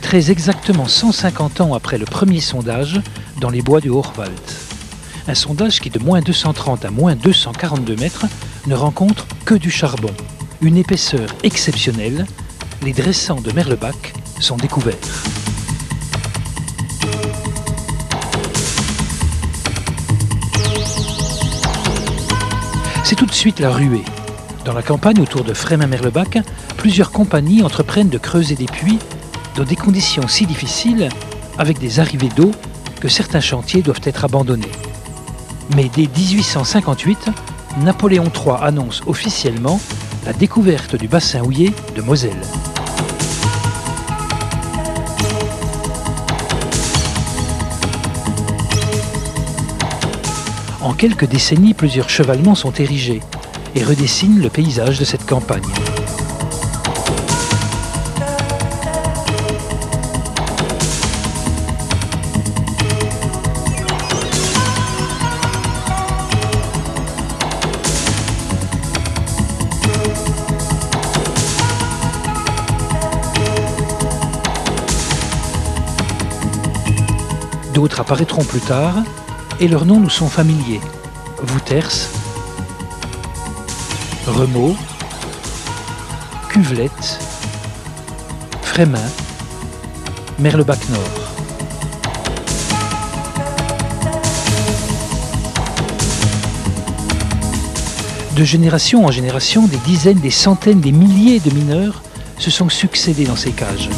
très exactement 150 ans après le premier sondage dans les bois du Hochwald. Un sondage qui, de moins 230 à moins 242 mètres, ne rencontre que du charbon. Une épaisseur exceptionnelle, les dressants de Merlebach sont découverts. C'est tout de suite la ruée. Dans la campagne autour de Frémin-Merlebach, plusieurs compagnies entreprennent de creuser des puits dans des conditions si difficiles, avec des arrivées d'eau, que certains chantiers doivent être abandonnés. Mais dès 1858, Napoléon III annonce officiellement la découverte du bassin houiller de Moselle. En quelques décennies, plusieurs chevalements sont érigés et redessinent le paysage de cette campagne. D'autres apparaîtront plus tard, et leurs noms nous sont familiers. Vouters, Remeaux, Cuvelette, Frémin, Merlebach-Nord. De génération en génération, des dizaines, des centaines, des milliers de mineurs se sont succédés dans ces cages.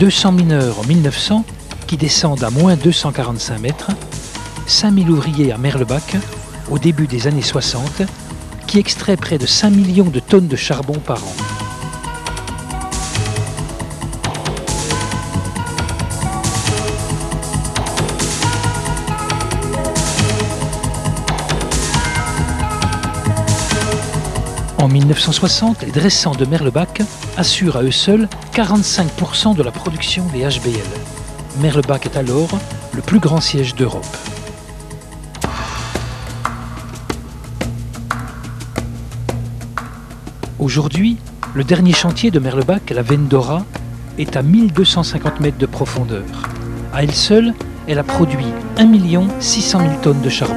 « 200 mineurs en 1900 qui descendent à moins 245 mètres, 5000 ouvriers à Merlebach au début des années 60 qui extraient près de 5 millions de tonnes de charbon par an. En 1960, les dressants de Merlebach assurent à eux seuls 45% de la production des HBL. Merlebach est alors le plus grand siège d'Europe. Aujourd'hui, le dernier chantier de Merlebach, la Veine d'Ora, est à 1250 mètres de profondeur. À elle seule, elle a produit 1 600 000 tonnes de charbon.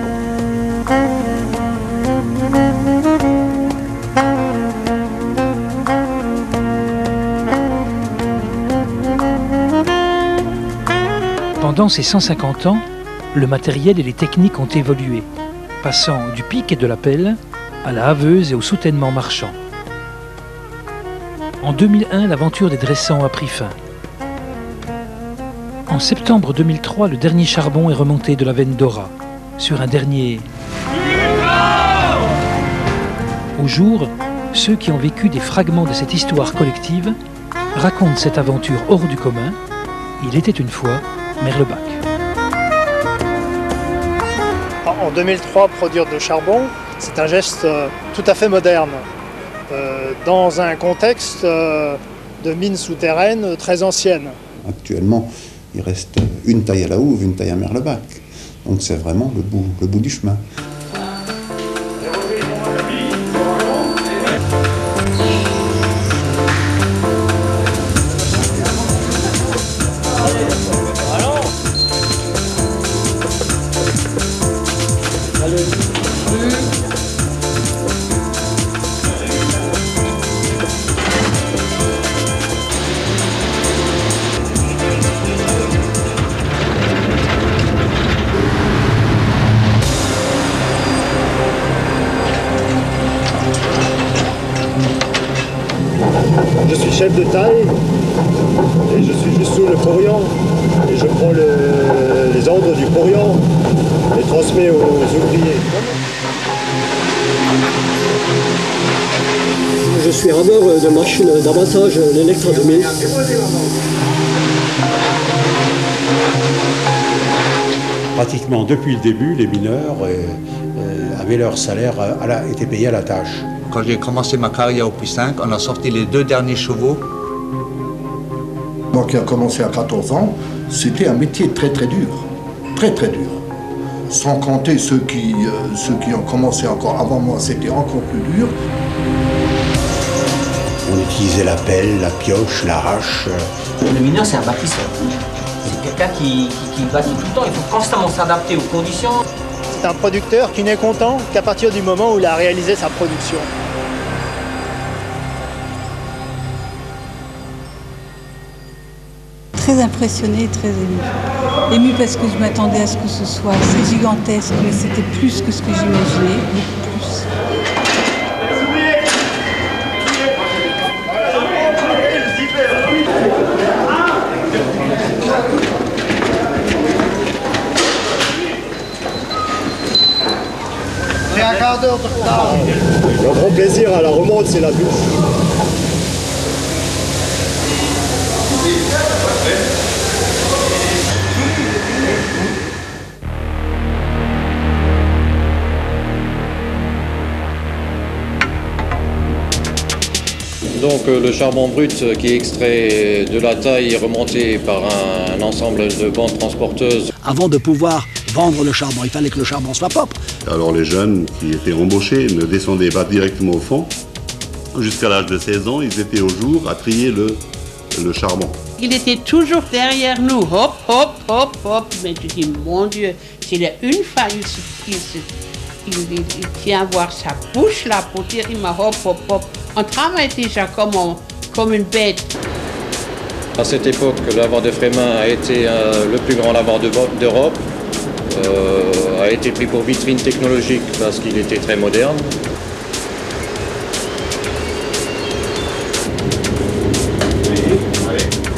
Pendant ces 150 ans, le matériel et les techniques ont évolué, passant du pic et de la pelle à la haveuse et au soutènement marchand. En 2001, l'aventure des dressants a pris fin. En septembre 2003, le dernier charbon est remonté de la Veine d'Ora, sur un dernier... Au jour, ceux qui ont vécu des fragments de cette histoire collective racontent cette aventure hors du commun. Il était une fois Merlebach. En 2003, produire de charbon, c'est un geste tout à fait moderne, dans un contexte de mines souterraines très anciennes. Actuellement, il reste une taille à la houve, une taille à Merlebach. Donc c'est vraiment le bout du chemin. Je suis chef de taille et je suis juste sous le porion et je prends les ordres du porion et transmets aux ouvriers. Je suis rameur de machine d'abattage, l'Electra 2000. Pratiquement depuis le début, les mineurs avaient leur salaire, étaient payés à la tâche. Quand j'ai commencé ma carrière au Puy-5, on a sorti les 2 derniers chevaux. Moi qui ai commencé à 14 ans, c'était un métier très très dur. Très très dur. Sans compter ceux qui ont commencé encore avant moi, c'était encore plus dur. utiliser la pelle, la pioche, la hache. Le mineur, c'est un bâtisseur. C'est quelqu'un qui bâtit tout le temps. Il faut constamment s'adapter aux conditions. C'est un producteur qui n'est content qu'à partir du moment où il a réalisé sa production. Très impressionné, très ému. Ému parce que je m'attendais à ce que ce soit assez gigantesque, mais c'était plus que ce que j'imaginais, beaucoup plus. J'ai un quart d'heure de retard. Le grand plaisir à la remonte, c'est la douche. Donc le charbon brut qui est extrait de la taille est remonté par un ensemble de bandes transporteuses. Avant de pouvoir vendre le charbon, il fallait que le charbon soit propre. Alors les jeunes qui étaient embauchés ne descendaient pas directement au fond. Jusqu'à l'âge de 16 ans, ils étaient au jour à trier le charbon. Il était toujours derrière nous, hop, hop, hop, hop. Mais je dis, mon Dieu, s'il a une fois, il tient à voir sa bouche là pour dire, il m'a hop, hop, hop. On travaille déjà comme une bête. À cette époque, le lavoir de Frémin a été le plus grand lavoir d'Europe. A été pris pour vitrine technologique parce qu'il était très moderne.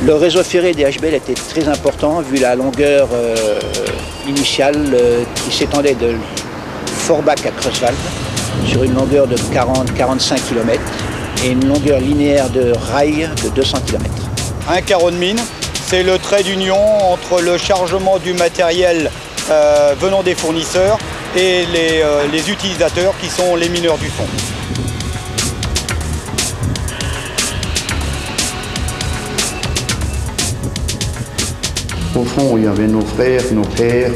Le réseau ferré des HBL était très important vu la longueur initiale qui s'étendait de Forbach à Creuswald sur une longueur de 40-45 km et une longueur linéaire de rail de 200 km. Un carreau de mine, c'est le trait d'union entre le chargement du matériel venant des fournisseurs et les utilisateurs qui sont les mineurs du fond. Au fond, il y avait nos frères, nos pères,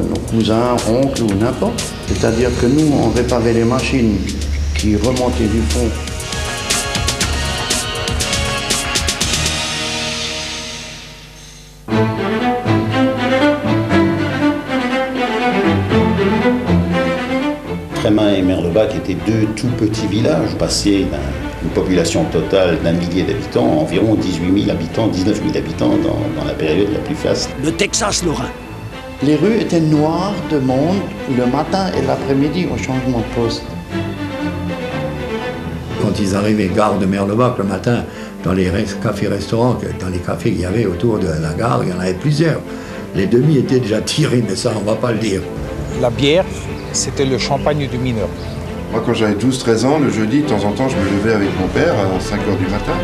nos cousins, oncles ou n'importe. C'est-à-dire que nous, on réparait les machines qui remontaient du fond. Frémin et Merlebach étaient deux tout petits villages, passés d'une population totale d'1 millier d'habitants, environ 18 000 habitants, 19 000 habitants dans la période la plus faste. Le Texas lorrain. Les rues étaient noires de monde le matin et l'après-midi au changement de poste. Quand ils arrivaient gare de Merlebach le matin, dans les cafés-restaurants, dans les cafés qu'il y avait autour de la gare, il y en avait plusieurs. Les demi étaient déjà tirés, mais ça, on ne va pas le dire. La bière, c'était le champagne du mineur. Moi, quand j'avais 12-13 ans, le jeudi, de temps en temps, je me levais avec mon père à 5 h du matin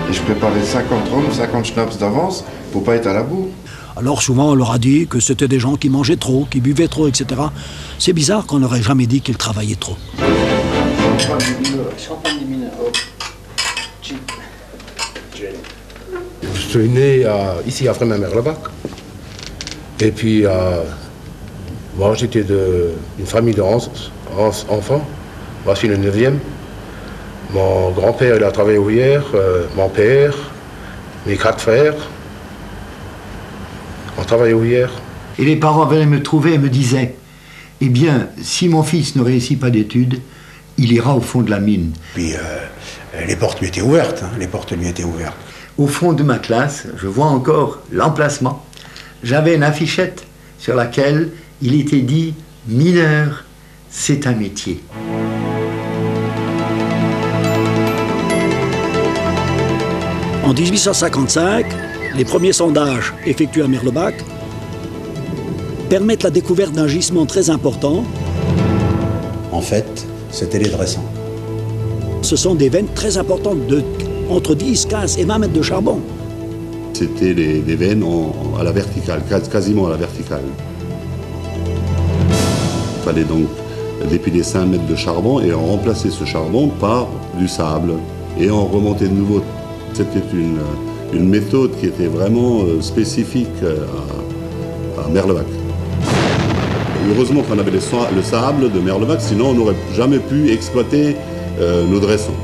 et je préparais 50 rhums, 50 schnapps d'avance pour pas être à la bourre. Alors souvent, on leur a dit que c'était des gens qui mangeaient trop, qui buvaient trop, etc. C'est bizarre qu'on n'aurait jamais dit qu'ils travaillaient trop. Champagne des mineurs. Je suis né ici à Frémin-Merlebach. Et puis, moi, j'étais d'une famille de 11 enfants. Moi, je suis le 9e. Mon grand-père, il a travaillé ouvrière. Mon père, mes 4 frères, on travaillait ouvrière. Et les parents venaient me trouver et me disaient, eh bien, si mon fils ne réussit pas d'études, il ira au fond de la mine. Puis les portes lui étaient ouvertes, les portes lui étaient ouvertes. Au fond de ma classe, je vois encore l'emplacement. J'avais une affichette sur laquelle il était dit « mineur, c'est un métier ». En 1855, les premiers sondages effectués à Merlebach permettent la découverte d'un gisement très important. En fait, c'était les dressants. Ce sont des veines très importantes de entre 10, 15 et 20 mètres de charbon. C'était des veines à la verticale, quasiment à la verticale. Il fallait donc dépiler 5 mètres de charbon et remplacer ce charbon par du sable. Et on remontait de nouveau. C'était une méthode qui était vraiment spécifique à Merlebach. Heureusement qu'on avait le sable de Merlebach, sinon on n'aurait jamais pu exploiter nos dressants.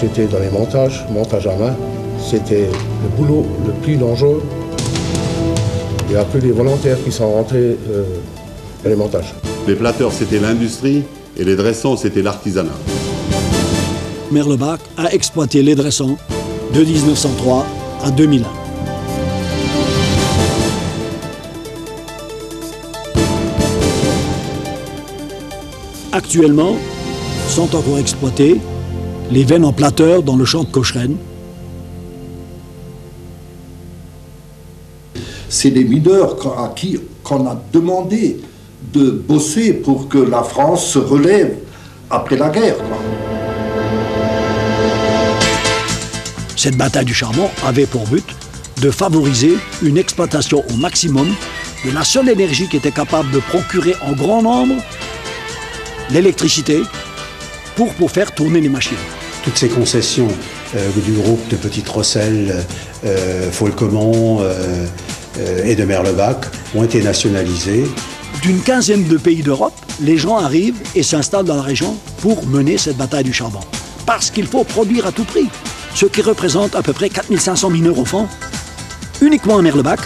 j'étais dans les montages à main. C'était le boulot le plus dangereux. Il n'y a que les volontaires qui sont rentrés dans les montages. Les platteurs, c'était l'industrie et les dressants, c'était l'artisanat. Merlebach a exploité les dressants de 1903 à 2001. Actuellement, sont encore exploités les veines en platteur dans le champ de Cochrane. C'est des mineurs à qui qu'on a demandé de bosser pour que la France se relève après la guerre, quoi. Cette bataille du charbon avait pour but de favoriser une exploitation au maximum de la seule énergie qui était capable de procurer en grand nombre l'électricité pour faire tourner les machines. Toutes ces concessions du groupe de Petite Rosselle, Folquemont et de Merlebach ont été nationalisées. D'une quinzaine de pays d'Europe, les gens arrivent et s'installent dans la région pour mener cette bataille du charbon. Parce qu'il faut produire à tout prix, ce qui représente à peu près 4500 mineurs au fond, uniquement à Merlebach.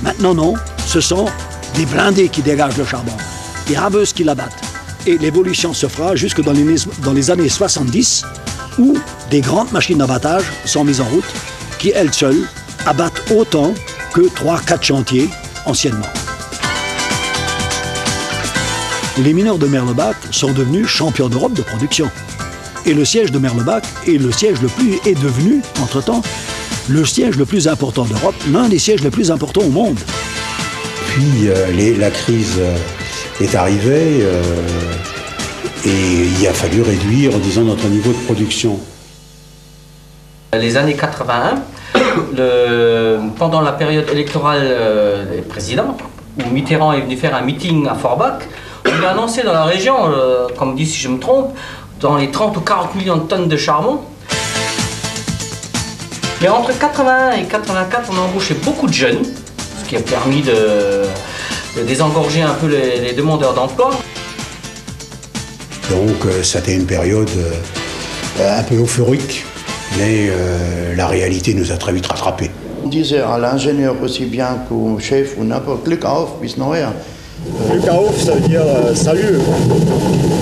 Maintenant non, ce sont des blindés qui dégagent le charbon, des rabeuses qui l'abattent. Et l'évolution se fera jusque dans les années 70, où des grandes machines d'abattage sont mises en route, qui elles seules abattent autant que 3-4 chantiers anciennement. Les mineurs de Merlebach sont devenus champions d'Europe de production. Et le siège de Merlebach est devenu, entre-temps, le siège le plus important d'Europe, l'un des sièges les plus importants au monde. Puis la crise est arrivée et il a fallu réduire, disons, notre niveau de production. Les années 81, pendant la période électorale des présidents, où Mitterrand est venu faire un meeting à Forbach, on a annoncé dans la région, comme dit si je me trompe, dans les 30 ou 40 millions de tonnes de charbon. Mais entre 81 et 84, on a embauché beaucoup de jeunes, ce qui a permis de désengorger un peu les demandeurs d'emploi. Donc c'était une période un peu euphorique, mais la réalité nous a très vite rattrapés. On disait à l'ingénieur aussi bien qu'au chef ou n'importe Glück auf bis nachher. Glück auf, ça veut dire salut.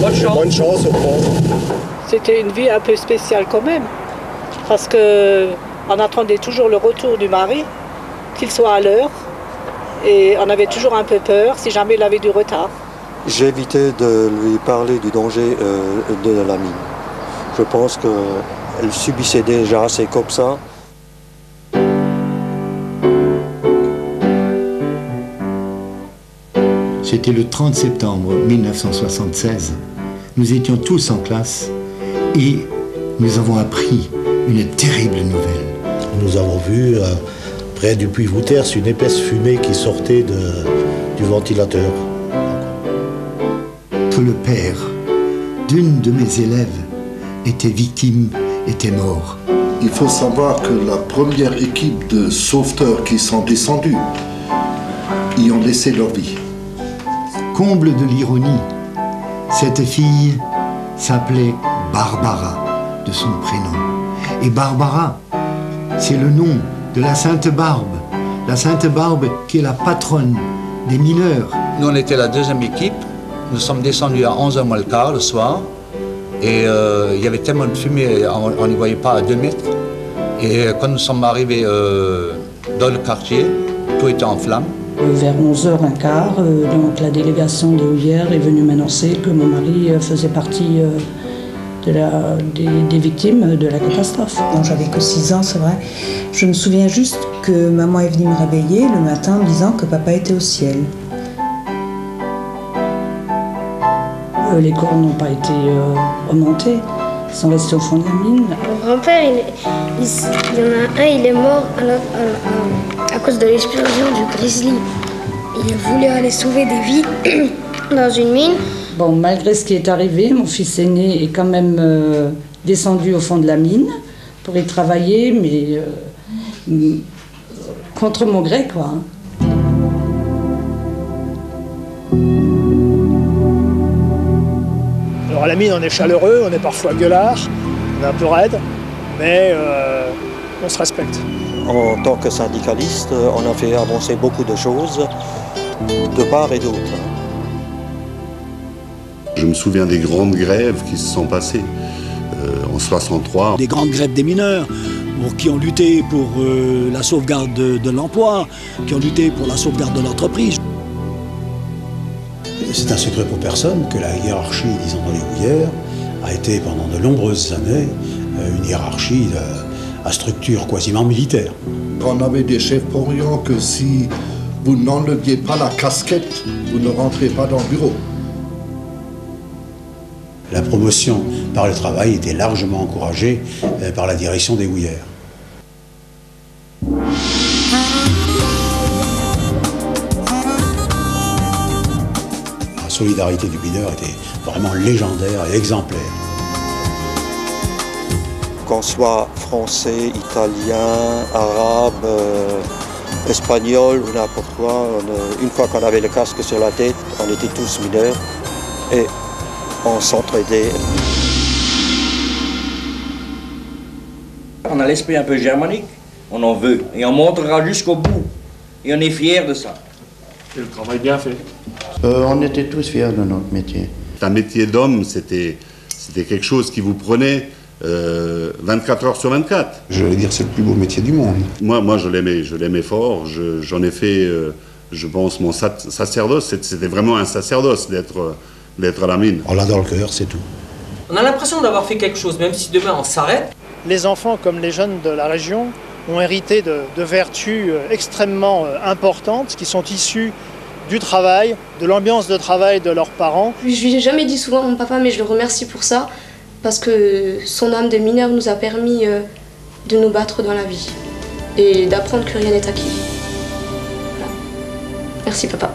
Bonne chance au front. C'était une vie un peu spéciale quand même, parce qu'on attendait toujours le retour du mari, qu'il soit à l'heure, et on avait toujours un peu peur si jamais il avait du retard. J'évitais de lui parler du danger de la mine. Je pense qu'elle subissait déjà, c'est comme ça. C'était le 30 septembre 1976. Nous étions tous en classe et nous avons appris une terrible nouvelle. Nous avons vu près du puits Wouters une épaisse fumée qui sortait du ventilateur. Que le père d'une de mes élèves était victime, était mort. Il faut savoir que la première équipe de sauveteurs qui sont descendus y ont laissé leur vie. Comble de l'ironie, cette fille s'appelait Barbara, de son prénom. Et Barbara, c'est le nom de la Sainte Barbe. La Sainte Barbe qui est la patronne des mineurs. Nous, on était la deuxième équipe. Nous sommes descendus à 11h moins le quart le soir. Et il y avait tellement de fumée, on n'y voyait pas à 2 mètres. Et quand nous sommes arrivés dans le quartier, tout était en flammes. Vers 11h15, donc la délégation des Houillères est venue m'annoncer que mon mari faisait partie des victimes de la catastrophe. Bon, j'avais que 6 ans, c'est vrai. Je me souviens juste que maman est venue me réveiller le matin en me disant que papa était au ciel. Les corps n'ont pas été remontés, ils sont restés au fond de la mine. Mon grand-père, il y en a un, il est mort à cause de l'explosion du Grizzly. Il a voulu aller sauver des vies dans une mine. Bon, malgré ce qui est arrivé, mon fils aîné est quand même descendu au fond de la mine pour y travailler, mais contre mon gré, quoi. Alors à la mine, on est chaleureux, on est parfois gueulard, on est un peu raide. mais on se respecte. En tant que syndicaliste, on a fait avancer beaucoup de choses, de part et d'autre. Je me souviens des grandes grèves qui se sont passées en 63. Des grandes grèves des mineurs, qui ont lutté pour la sauvegarde de l'emploi, qui ont lutté pour la sauvegarde de l'entreprise. C'est un secret pour personne que la hiérarchie, disons, dans les houillères a été pendant de nombreuses années une hiérarchie à structure quasiment militaire. On avait des chefs porions que si vous n'enleviez pas la casquette, vous ne rentrez pas dans le bureau. La promotion par le travail était largement encouragée par la direction des houillères. La solidarité du mineur était vraiment légendaire et exemplaire. Qu'on soit français, italien, arabe, espagnol ou n'importe quoi, une fois qu'on avait le casque sur la tête, on était tous mineurs et on s'entraidait. On a l'esprit un peu germanique, on en veut, et on montrera jusqu'au bout, et on est fiers de ça. Et le travail bien fait. On était tous fiers de notre métier. Un métier d'homme, c'était quelque chose qui vous prenait 24 heures sur 24. J'allais dire, c'est le plus beau métier du monde. Moi je l'aimais fort, j'en ai fait, je pense, mon sacerdoce, c'était vraiment un sacerdoce d'être à la mine. On l'a dans le cœur, c'est tout. On a l'impression d'avoir fait quelque chose, même si demain on s'arrête. Les enfants, comme les jeunes de la région, ont hérité de vertus extrêmement importantes qui sont issues du travail, de l'ambiance de travail de leurs parents. Je lui ai jamais dit souvent à mon papa, mais je le remercie pour ça, parce que son âme de mineur nous a permis de nous battre dans la vie et d'apprendre que rien n'est acquis. Voilà. Merci papa.